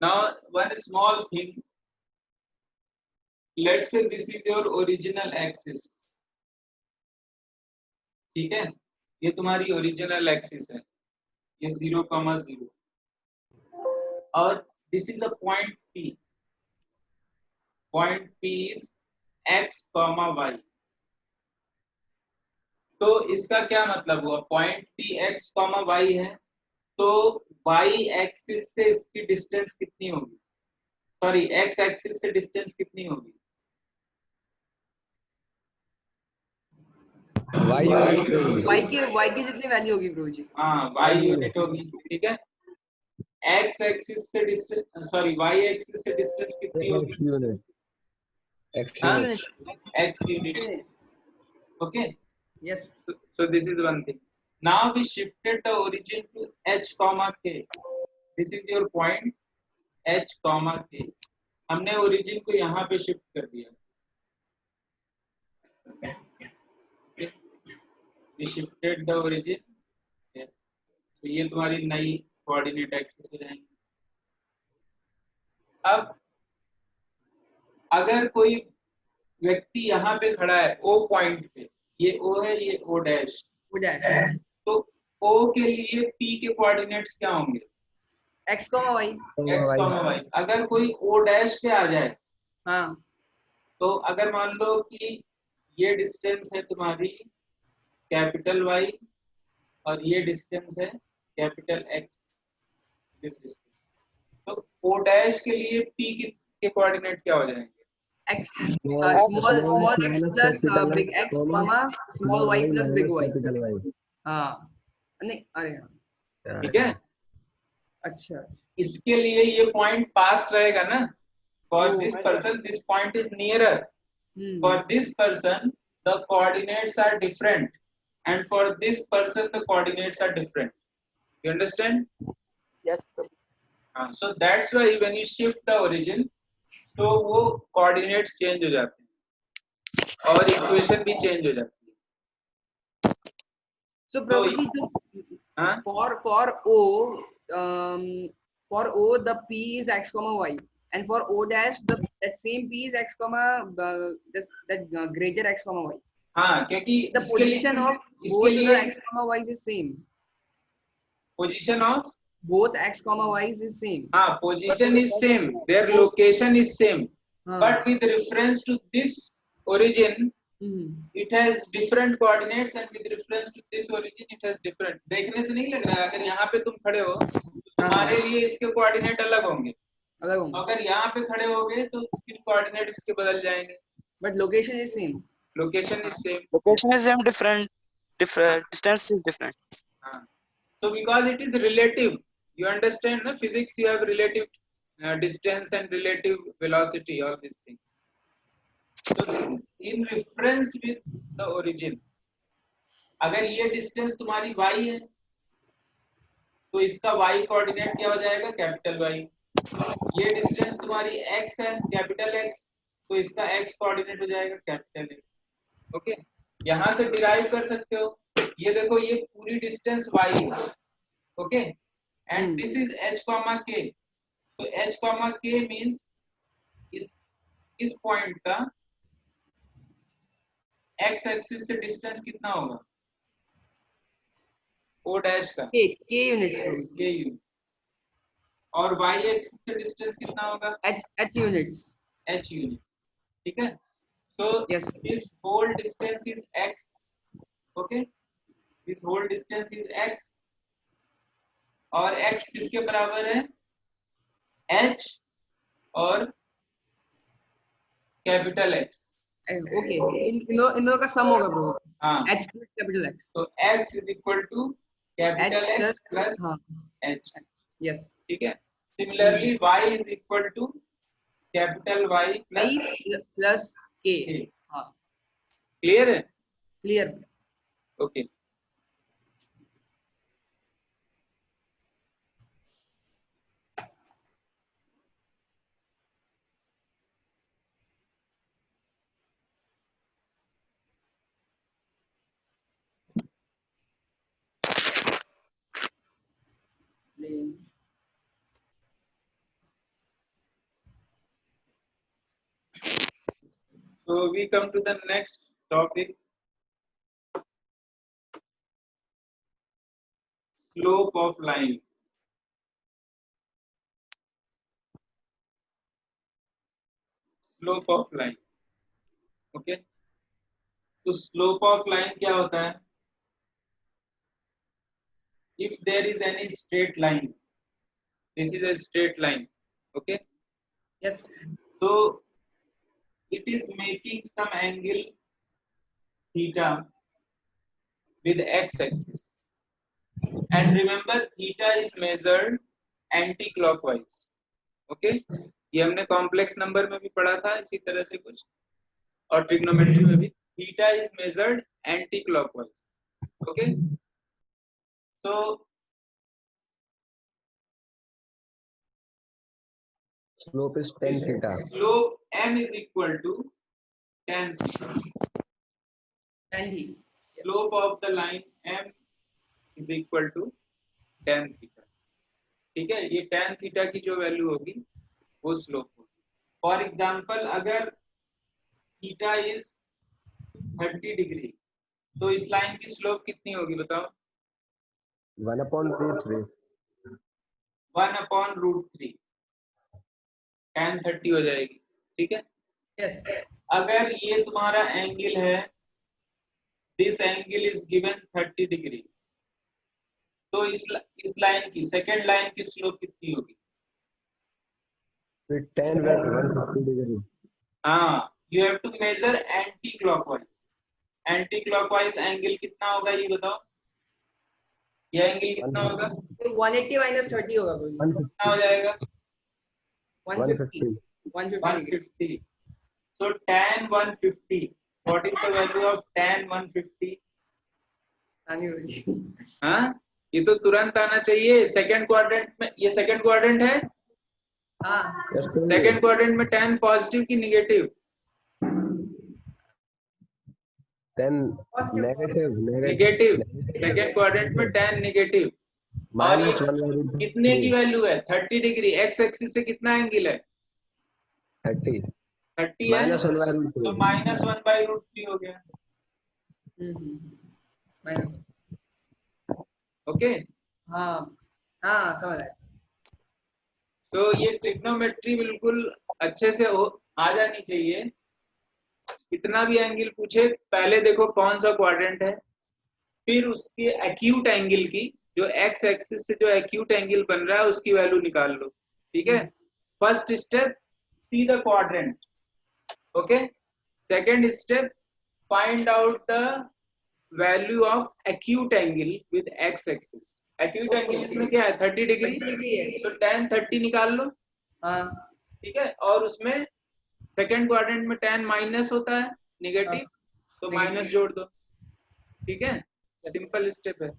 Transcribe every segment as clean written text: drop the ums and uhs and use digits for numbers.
Now one small thing, let's say this is your original axis, ठीक है, ये तुम्हारी ओरिजिनल एक्सिस है, ये 0,0 और this is a point P is x, y। तो इसका क्या मतलब हुआ, पॉइंट P x, y है, तो y एक्सिस से इसकी डिस्टेंस कितनी होगी, सॉरी x एक्सिस से डिस्टेंस कितनी होगी, y की जितनी वैल्यू होगी ब्रो जी। हाँ y यूनिट होगी, ठीक है। x एक्सिस से डिस्टेंस, सॉरी y एक्सिस से डिस्टेंस कितनी होगी, x unit, okay, yes, so this is one thing. Now we shifted the origin to h comma k, this is your point h comma k, हमने origin को यहाँ पे shift कर दिया, we shifted the origin, तो ये तुम्हारी नई कोऑर्डिनेट एक्सिस हो जाएंगी। अब अगर कोई व्यक्ति यहाँ पे खड़ा है O पॉइंट पे, ये O है, ये O डैश हो जाएगा, तो O के लिए P के कोऑर्डिनेट्स क्या होंगे, x, y। अगर कोई O डैश पे आ जाए, हाँ, तो अगर मान लो कि ये डिस्टेंस है तुम्हारी कैपिटल Y और ये डिस्टेंस है कैपिटल X, तो O डैश के लिए P के कोऑर्डिनेट क्या हो जाएंगे, x, small x plus big X, small y plus big Y। हाँ, नहीं, अरे हाँ, ठीक है। अच्छा, इसके लिए ये पॉइंट पास रहेगा ना, for this person this point is nearer, for this person the coordinates are different and for this person the coordinates are different, you understand, Yes, sir. So that's why when you shift the origin, तो वो coordinates change हो जाते हैं और equation भी change हो जाती है। so probably हाँ, for O the P is x comma y, and for O dash that same P is x comma that greater x comma y, हाँ, क्योंकि the position of both the x comma y is same, position of both x comma y is same, position is same, their location is same, but with reference to this origin it has different coordinates and with reference to this origin it has different। देखने से नहीं लग रहा है, अगर यहाँ पे तुम खड़े हो तो तुम्हारे लिए इसके कोऑर्डिनेट अलग होंगे, अगर यहाँ पे खड़े होगे तो फिर कोऑर्डिनेट इसके बदल जाएंगे, but location is same, location is same, Different distance is different. so because it is relative, you understand the physics, you have relative distance and relative velocity, all these things, so this is in reference with the origin। अगर ये distance तुम्हारी y है तो इसका y coordinate क्या हो जाएगा, capital Y, ये डिस्टेंस तुम्हारी x है, कैपिटल X, तो इसका x कोऑर्डिनेट हो जाएगा कैपिटल X, ओके। यहाँ से डिराइव कर सकते हो, ये देखो ये पूरी डिस्टेंस y है, okay, and this is h comma k, तो h कॉमा k मींस इस पॉइंट का x एक्सिस से डिस्टेंस कितना होगा, O डैश का k units, k यूनिट, और y एक्सिस से डिस्टेंस कितना होगा, h units, h यूनिट, ठीक है। so yes, this whole distance is x, okay, this whole distance is x, और x किसके बराबर है, h और कैपिटल X, okay, इन दोनों का सम होगा ब्रो, हाँ, h plus capital X, तो x is equal to capital X plus h, yes, ठीक है। Similarly y is equal to capital Y plus k, हाँ, क्लियर है, clear, okay. So we come to the next topic, slope of line. Slope of line. Okay. तो slope of line क्या होता है? If there is any straight line, this is a straight line. Okay. Yes. So it is making some angle theta with x-axis, and remember theta is measured anti-clockwise. Okay, ये हमने complex number में भी पढ़ा था इसी तरह से कुछ, और ट्रिग्नोमेट्री में भी theta is measured anti clockwise. Okay, तो Slope is tan theta. slope m is equal to tan theta. And he. Slope of the line m is equal to tan theta. ठीक है, ये tan थीटा की जो value होगी वो slope होगी. For example अगर थीटा इज 30 डिग्री, तो इस लाइन की स्लोप कितनी होगी बताओ? 1/√3. 1/√3 tan 30 हो जाएगी. ठीक है. Yes. अगर ये तुम्हारा एंगल है, this angle is given 30 degree, तो इस लाइन की सेकंड लाइन की स्लोप कितनी होगी? With tan at 150 degree. हाँ, you have to measure anticlockwise. Anticlockwise angle कितना होगा ये बताओ? ये एंगल कितना होगा? 180 minus 30 होगा कोई. 150. कितना हो जाएगा? 150. 150. So tan 150. What is the value of tan 150? हाँ, ये तो तुरंत आना चाहिए. सेकंड क्वाड्रेंट में, ये सेकंड क्वाड्रेंट है. हाँ. सेकंड क्वाड्रेंट में tan पॉजिटिव की negative? Tan negative. Negative. Second quadrant में tan निगेटिव. और ये कितने की वैल्यू है? 30 डिग्री. एक्स एक्सिस से कितना एंगल है? 30. 30 है, -1/√3. तो -1/√3 हो गया. Minus. ओके. हाँ. हाँ समझ आया. तो ये ट्रिग्नोमेट्री बिल्कुल अच्छे से आ जानी चाहिए. कितना भी एंगल पूछे, पहले देखो कौन सा क्वाड्रेंट है, फिर उसके एक्यूट एंगल की, जो एक्स एक्सिस से जो एक्यूट एंगल बन रहा है उसकी वैल्यू निकाल लो. ठीक है. First step, see the quadrant. Okay. Second step, find out the value of acute angle with x axis. Acute angle इसमें क्या है? 30 डिग्री. तो tan 30 निकाल लो. हाँ. ठीक है. और उसमें सेकंड क्वाड्रेंट में tan माइनस होता है, निगेटिव, तो माइनस जोड़ दो. ठीक है. सिंपल स्टेप है.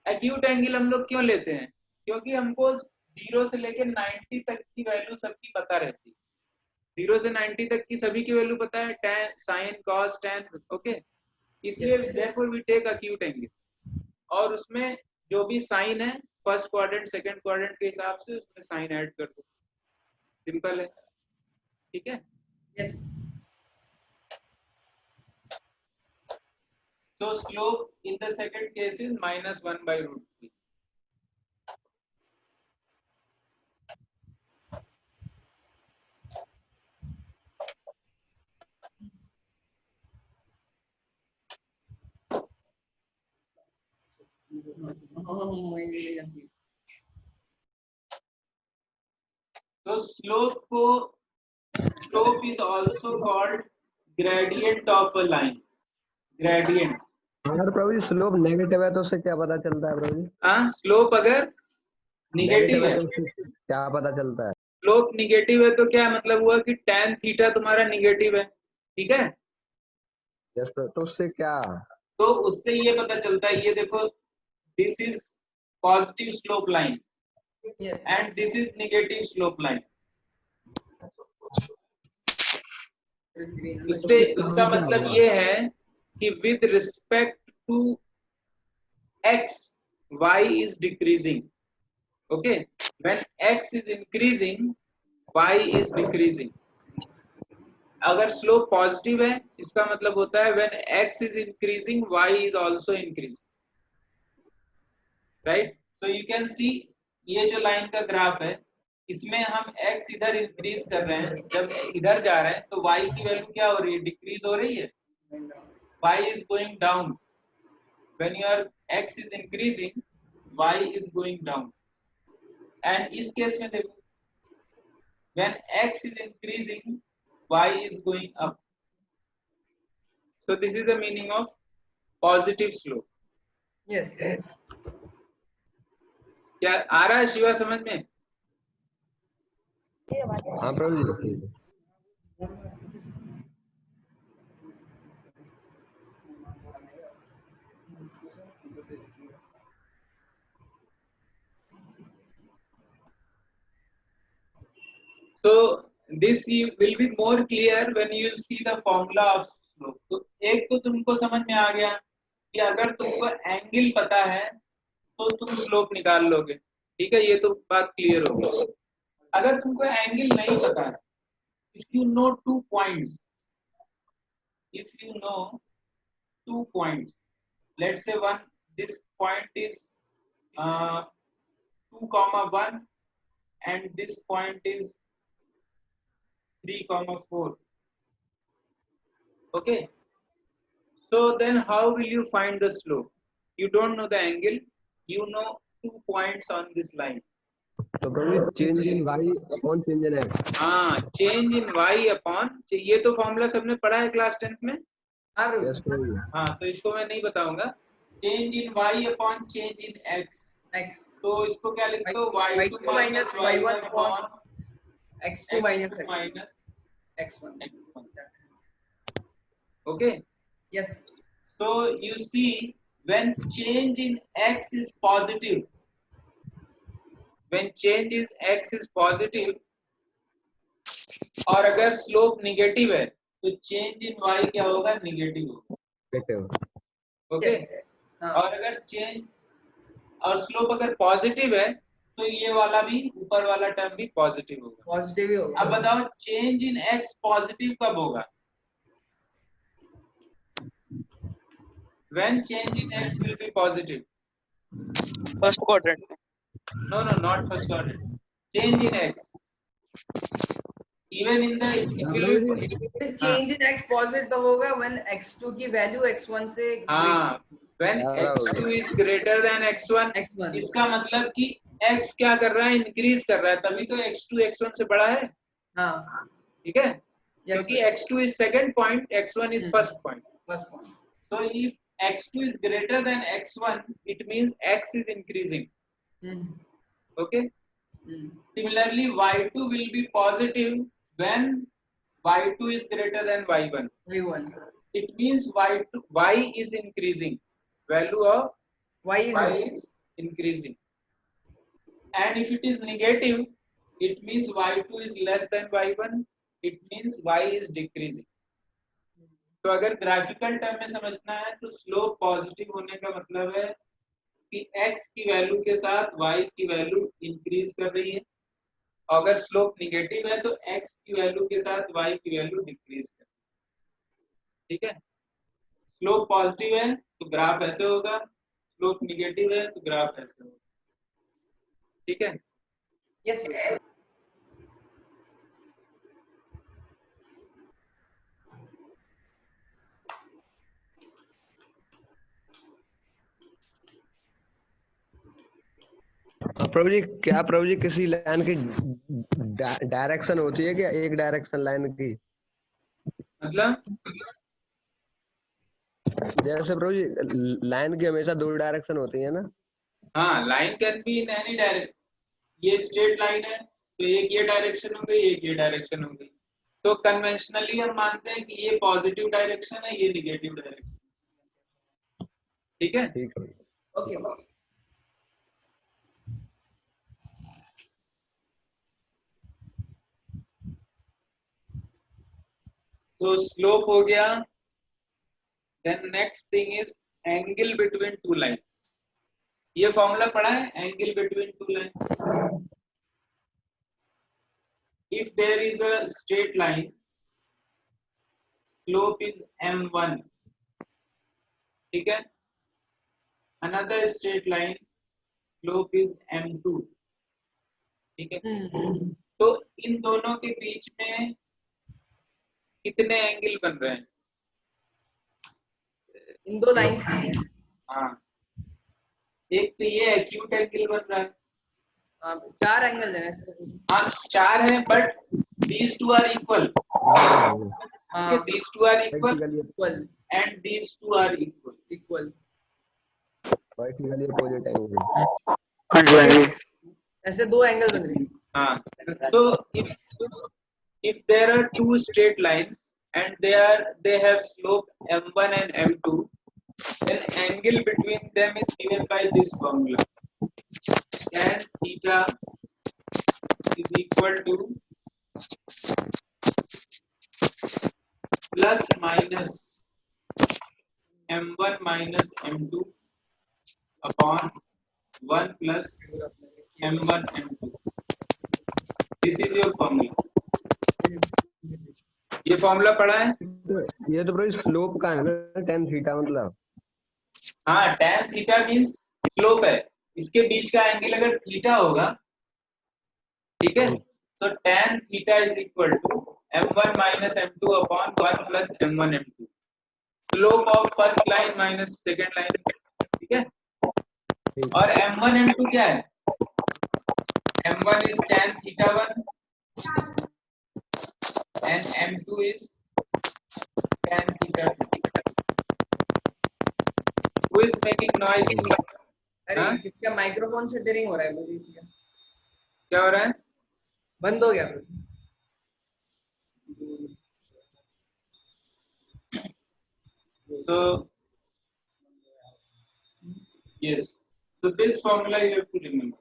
एक्यूट एंगल हम लोग क्यों लेते हैं? क्योंकि हमको 0 से लेकर 90 तक की वैल्यू सबकी पता रहती है. 0 से 90 तक की सभी की वैल्यू पता है, tan, sin, cos, tan. Okay, इसलिए therefore we take acute angle. और उसमें जो भी साइन है फर्स्ट क्वाड्रेंट सेकंड क्वाड्रेंट के हिसाब से उसमें साइन ऐड कर दो. सिंपल है. ठीक है. Yes. So slope in the second case is -1/√3. So slope is also called gradient of a line. Gradient. अगर प्रभु जी स्लोप नेगेटिव है तो उससे क्या पता चलता है प्रभु जी? हाँ, स्लोप अगर निगेटिव है, तो उससे क्या पता चलता है? स्लोप निगेटिव है तो क्या मतलब हुआ कि tan थीटा तुम्हारा निगेटिव है. ठीक है. यस, तो उससे क्या? तो उससे ये पता चलता है, ये देखो, this is positive slope line Yes. And this is negative slope line. इससे उसका मतलब ये है कि with respect to x, y is decreasing. Okay, when x is increasing, y is decreasing. अगर स्लोप पॉजिटिव है इसका मतलब होता है when x is increasing y is also increasing, right. तो यू कैन सी ये जो लाइन का ग्राफ है इसमें हम x इधर इंक्रीज कर रहे हैं, जब इधर जा रहे हैं तो y की वैल्यू क्या हो रही है, डिक्रीज हो रही है, y is going down. When your x is increasing, y is going down. And इस केस में देखो, when x is increasing, y is going up. So this is the meaning of positive slope. Yes. क्या आ रहा है शिवा समझ में? हाँ प्रभु ji. So this will be more clear when you see the formula of slope. तो एक तो तुमको समझ में आ गया कि अगर तुमको एंगल पता है तो तुम स्लोप निकाल लोगे, ठीक है, ये तो बात क्लियर हो गई। अगर तुमको एंगल नहीं पता है, if you know 2 points, if you know 2 points, let's say this point is 2,1 and this point is 3,4. Okay, so then how will you find the slope? You don't know the angle, you know 2 points on this line. तो प्रभु change in y upon change in x। हाँ, change in y upon, ये तो formula सबने पढ़ा है class 10th में। Yes प्रभु जी। हाँ, तो इसको मैं नहीं बताऊंगा। Change in y upon change in x, तो इसको क्या लिखते हो, y2 minus y1 upon x2 minus x1. x1. Okay, Yes. so you see when change in x is positive, when change in x is positive, और अगर slope negative है तो change in y क्या होगा, निगेटिव होगा। Okay, और अगर change और स्लोप अगर पॉजिटिव है तो ये वाला भी, ऊपर वाला टर्म भी पॉजिटिव होगा। पॉजिटिव ही होगा। अब बताओ चेंज इन x पॉजिटिव कब होगा? When change in x will be positive? First quadrant में। No, not first quadrant. Change in x. Even in the change in x positive तब होगा when x2 की वैल्यू x1 से when x2 is greater than x1, इसका मतलब कि x क्या कर रहा है, इंक्रीज कर रहा है, तभी तो x2 x1 से बड़ा है। हाँ, ठीक है, क्योंकि x2 is second point, x1 is first point. So if x2 is greater than x1, it means x is increasing. Okay. Similarly, y2 will be positive when y2 is greater than y1. It means y is increasing. Value of y is increasing. And if it is negative, it means y2 is less than y1. It means y is decreasing. तो अगर graphical term में समझना है तो slope positive होने का मतलब है कि x की वैल्यू के साथ y की वैल्यू इंक्रीज कर रही है, अगर स्लोप निगेटिव है तो x की वैल्यू के साथ y की वैल्यू डिक्रीज कर रही है। ठीक है, स्लोप पॉजिटिव है तो ग्राफ ऐसे होगा, स्लोप निगेटिव है तो ग्राफ ऐसे होगा। ठीक है, यस। प्रभु जी, क्या प्रभु जी किसी लाइन की डायरेक्शन होती है क्या, एक डायरेक्शन लाइन की? मतलब जैसे प्रभु जी लाइन की हमेशा 2 डायरेक्शन होती है ना? हाँ, line can be in any direction. ये स्ट्रेट लाइन है तो एक ये डायरेक्शन हो गई, एक ये डायरेक्शन हो गई। तो कन्वेंशनली हम मानते हैं कि ये पॉजिटिव डायरेक्शन है, ये निगेटिव डायरेक्शन। ठीक है, ठीक है, ओके। तो स्लोप हो गया। Then next thing is angle between two lines. ये फॉर्मूला पढ़ा है, angle between two lines. If there is a straight line slope is m1, ठीक है. Another straight line slope is m2, ठीक है. तो इन दोनों के बीच में कितने एंगल बन रहे हैं? इन दो लाइंस की. हाँ, एक तो ये एक्यूट एंगल बन रहा है. हाँ, 4 एंगल है. हाँ 4 है, but these two are equal. हाँ, These two are equal equal and these two are equal. Equal. Vertically opposite angle. हाँ जी हाँ जी. ऐसे 2 एंगल बन रहे हैं. हाँ, so if there are two straight lines and they have slope m1 and m2, then angle between them is given by this formula. Tan theta is equal to plus minus m1 minus m2 upon 1 plus m1 m2. This is your formula. ये formula पढ़ा है? ये तो bro slope का है ना, tan theta मतलब. हाँ, tan थीटा मींस स्लोप है. इसके बीच का एंगल अगर थीटा होगा, ठीक है, तो tan theta is equal to m1 minus m2 upon 1 plus m1 m2. Slope of first line minus second line, ठीक है. और m1 m2 क्या है? m1 is tan theta 1 and m2 is tan theta 2. Who is making noise? अरे हाँ? किसका microphone से टेरिंग हो रहा है मुझे इसका. क्या हो रहा है? बंद हो गया. So yes, so this formula you have to remember.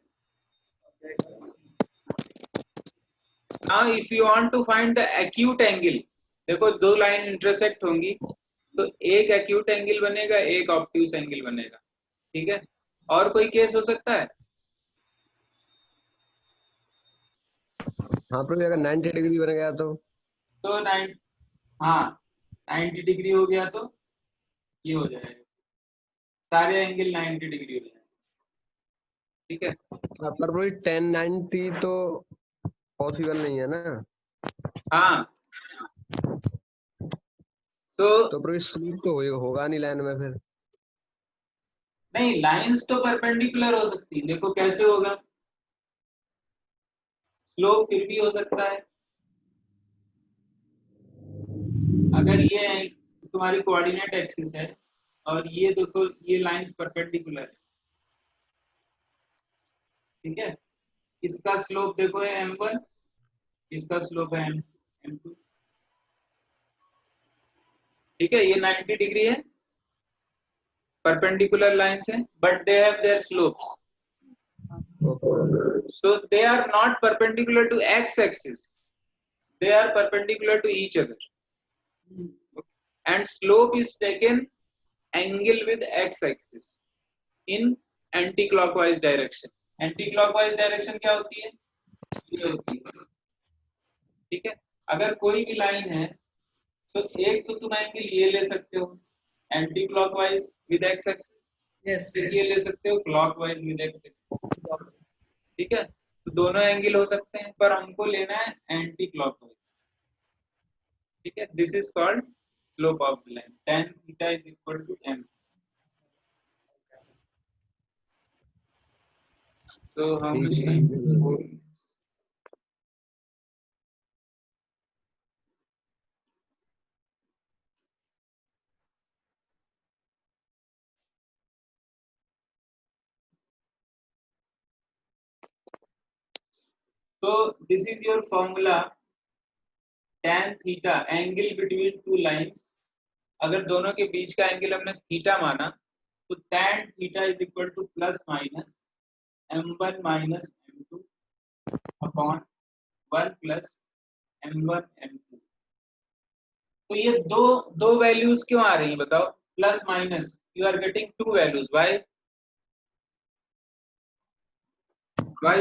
Now if you want to find the acute angle, देखो दो लाइन इंटरसेक्ट होंगी, तो एक acute एंगल बनेगा, एक ऑब्ट्यूस एंगल बनेगा, ठीक है. और कोई केस हो सकता है? हाँ पर अगर 90 डिग्री बन गया तो 90 डिग्री हो गया तो ये हो जाएगा, सारे एंगल 90 डिग्री हो जाएंगे, ठीक है. पर ब्रो 1090 तो पॉसिबल नहीं है ना. हाँ, तो ब्रो स्लोप तो होगा नहीं लाइन में फिर. नहीं, लाइंस तो परपेंडिकुलर हो सकती है. देखो कैसे होगा, स्लोप फिर भी हो सकता है अगर ये तुम्हारी कोऑर्डिनेट एक्सिस है और ये देखो ये लाइंस परपेंडिकुलर है, ठीक है. इसका स्लोप देखो है m1, इसका स्लोप है m2, ठीक है. ये 90 डिग्री है, परपेंडिकुलर लाइंस है, but they have their slopes. So they are not perpendicular to x-axis. They are perpendicular to each other. And slope is taken angle with x-axis in anti-clockwise direction. Anti-clockwise direction क्या होती है? ये होती है, ठीक है. अगर कोई भी लाइन है तो एक तो तुम एंगल ये ले सकते हो एंटी-क्लॉकवाइज विद x-axis, यस ये ले सकते हो क्लॉकवाइज विद x-axis, ठीक है. तो दोनों एंगल हो सकते हैं, पर हमको लेना है एंटी क्लॉकवाइज, ठीक है. This is called slope of the line. tan theta is equal to m. So how much time? 4 minutes. So this is your formula. tan theta, angle between two lines. अगर दोनों के बीच का angle हमने theta माना तो tan theta is equal to plus minus m1 minus m2 upon 1 plus m1 m2. तो ये दो वैल्यूज क्यों आ रही हैं बताओ? Plus minus, you are getting two values. Why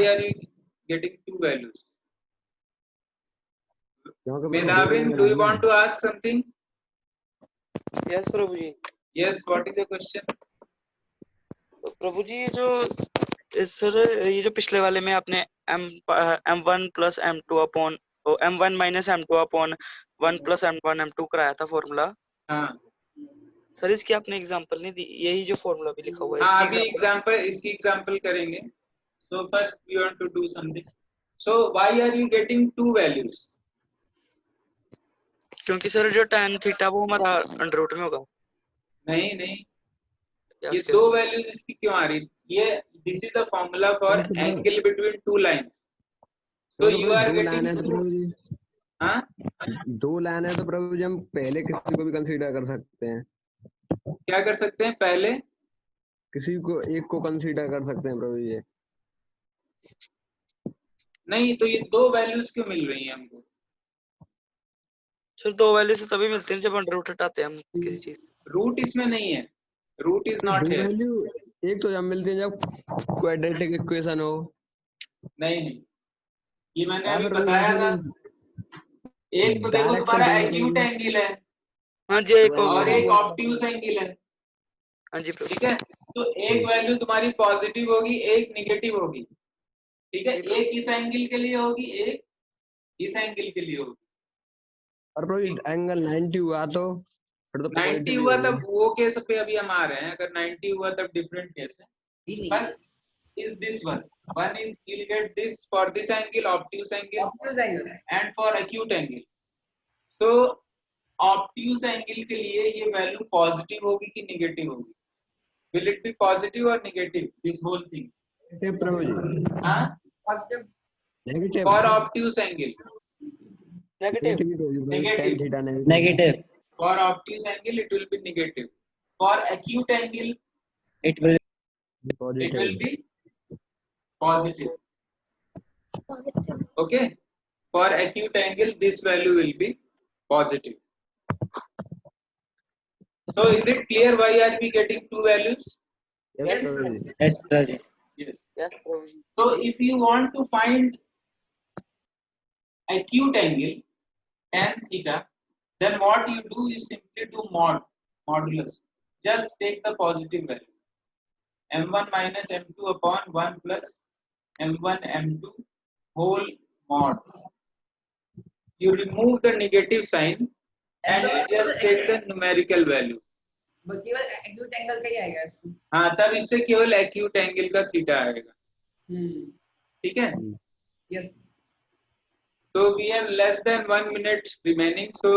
are you getting two values? Medhavin, do you want to ask something? Yes Prabhu ji. Yes, what is the question? तो प्रभु जी, ये जो सर, ये जो पिछले वाले में आपने m1 plus m2 upon m1 minus m2 upon 1 plus m1 m2 कराया था फॉर्मूला हाँ सर, इसकी आपने एग्जांपल नहीं दी। यही जो फॉर्मूला भी लिखा हुआ है, हाँ, इसकी अभी example- एग्जांपल, इसकी एग्जांपल करेंगे. So first we want to do something. So why are you getting two values? क्योंकि सर जो tan थीटा वो हमारा अंडर रूट में होगा। नहीं नहीं, Yes, ये yes. दो वैल्यूज इसकी क्यों आ रही? ये this is the formula for angle between two lines. So you are दो लाइन getting है तो प्रभु जी, हाँ, दो लाइन है तो प्रभु जी हम पहले किसी को भी कंसीडर कर सकते हैं, क्या कर सकते हैं? पहले किसी को एक को कंसीडर कर सकते हैं प्रभु जी। नहीं, तो ये दो वैल्यूज क्यों मिल रही हैं हमको? सर दो वैल्यू से तभी मिलते हैं जब अंडर रूट हटाते हैं हम किसी चीज। रूट इसमें नहीं है, रूट इज नॉट दो हियर. वैल्यू एक तो जब मिलती है जब क्वाड्रेटिक इक्वेशन हो। नहीं नहीं, ये मैंने या अभी फिर बताया था. एक तो देखो तुम्हारा एक्यूट एंगल है हाँ जी, एक और एक ऑब्ट्यूज एंगल है. हाँ जी प्रभु। ठीक है, तो एक वैल्यू तुम्हारी पॉजिटिव होगी, एक निगेटिव होगी. ठीक है, एक इस एंगल के लिए होगी, एक इस एंगल के लिए होगी. और प्रभु जी एंगल 90 हुआ तो फिर तो 90 पॉजिटिव हुआ तब वो केस पे अभी हम आ रहे हैं. अगर 90 हुआ तब डिफरेंट केस है. First is this one. One is you'll get this for this angle, obtuse angle, Obtuse angle. and for acute angle. So obtuse angle के लिए ये वैल्यू पॉजिटिव होगी कि नेगेटिव होगी? Will it be positive or negative? This whole thing. प्रभु जी हाँ? Positive. Negative For obtuse angle. Negative. Negative. Negative. For obtuse angle it will be negative. For acute angle It will it will be positive. Okay. For acute angle this value will be positive. So is it clear why are we getting two values? yes Prabhu ji. yes, Prabhuji. Yes. Yes Prabhu ji. So if you want to find acute angle tan theta, then what you do is simply do modulus. Just take the positive value. m1 minus m2 upon 1 plus m1 m2 whole mod. You remove the negative sign and you just take the numerical value. बस केवल acute angle का ही आएगा इसमें. हाँ, तब इससे केवल acute angle का थीटा आएगा. ठीक है? Yes. So we have less than 1 minute remaining. So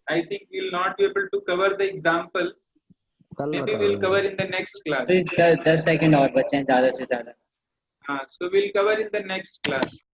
I think we will not be able to cover the example. कल Maybe बताओ we'll cover in the next class. 10 second और बचे हैं ज्यादा से ज्यादा. So we'll cover in the next class.